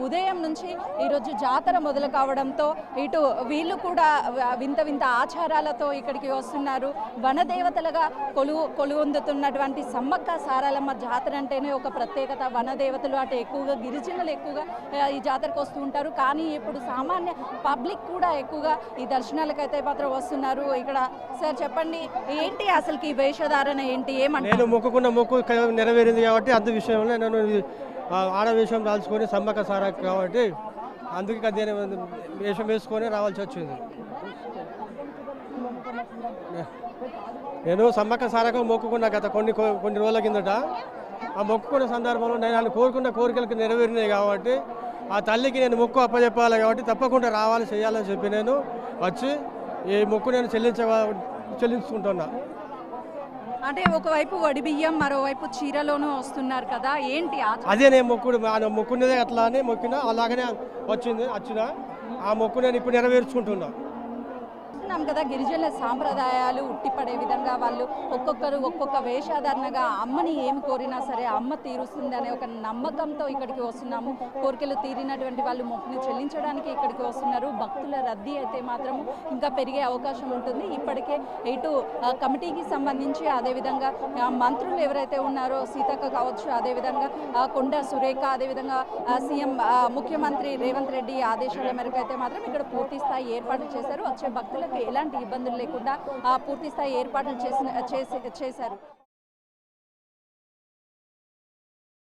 ఉదయం నుంచి ఈరోజు జాతర మొదలు కావడంతో ఇటు వీళ్ళు కూడా వింత వింత ఆచారాలతో ఇక్కడికి వస్తున్నారు. వనదేవతలుగా కొలువొందుతున్నటువంటి సమ్మక్క సారాలమ్మ జాతర అంటేనే ఒక ప్రత్యేకత. వనదేవతలు అటు ఎక్కువగా గిరిజనులు ఎక్కువగా ఈ జాతరకు వస్తూ ఉంటారు. కానీ ఇప్పుడు సామాన్య పబ్లిక్ కూడా ఎక్కువగా ఈ దర్శనాలకైతే మాత్రం వస్తున్నారు. ఇక్కడ సార్ చెప్పండి, ఏంటి అసలు ఈ వేషధారణ ఏంటి? ఏమంటే నేను మొక్కుకున్న మొక్కు నెరవేరింది కాబట్టి అందు విషయంలో నేను ఆడ వేషం దాల్చుకొని సమ్మక్క సారా కాబట్టి అందుకే నేను వేషం వేసుకొని రావాల్సి వచ్చింది. నేను సమ్మక్క సారాకు మొక్కుకున్న గత కొన్ని రోజుల కిందట ఆ మొక్కుకున్న సందర్భంలో నేను కోరుకున్న కోరికలకు నెరవేరినాయి కాబట్టి ఆ తల్లికి నేను మొక్కు అప్పచెప్పాలి కాబట్టి తప్పకుండా రావాలి చేయాలని చెప్పి నేను వచ్చి ఈ మొక్కు నేను చెల్లించుకుంటున్నా. అంటే ఒకవైపు వడి బియ్యం, మరోవైపు చీరలోనూ వస్తున్నారు కదా, ఏంటి అదే నేను మొక్కునేదే అట్లా అని మొక్కినా అలాగనే వచ్చిన ఆ మొక్కు నేను ఇప్పుడు నెరవేర్చుకుంటున్నా కదా. గిరిజనుల సాంప్రదాయాలు ఉట్టిపడే విధంగా వాళ్ళు ఒక్కొక్కరు ఒక్కొక్క వేషధారణగా అమ్మని ఏమి కోరినా సరే అమ్మ తీరుస్తుంది అనే ఒక నమ్మకంతో ఇక్కడికి వస్తున్నాము. కోరికలు తీరినటువంటి వాళ్ళు మొక్కుని చెల్లించడానికి ఇక్కడికి వస్తున్నారు. భక్తుల రద్దీ అయితే మాత్రము ఇంకా పెరిగే అవకాశం ఉంటుంది. ఇప్పటికే ఇటు కమిటీకి సంబంధించి అదేవిధంగా మంత్రులు ఎవరైతే ఉన్నారో సీతక్క కావచ్చు, అదేవిధంగా కొండ సురేఖ, అదేవిధంగా సీఎం ముఖ్యమంత్రి రేవంత్ రెడ్డి ఆదేశాల మేరకు అయితే మాత్రం ఇక్కడ పూర్తి స్థాయి ఏర్పాట్లు చేశారు. వచ్చే భక్తులకు ఎలాంటి ఇబ్బందులు లేకుండా పూర్తి స్థాయి ఏర్పాట్లు చేశారు.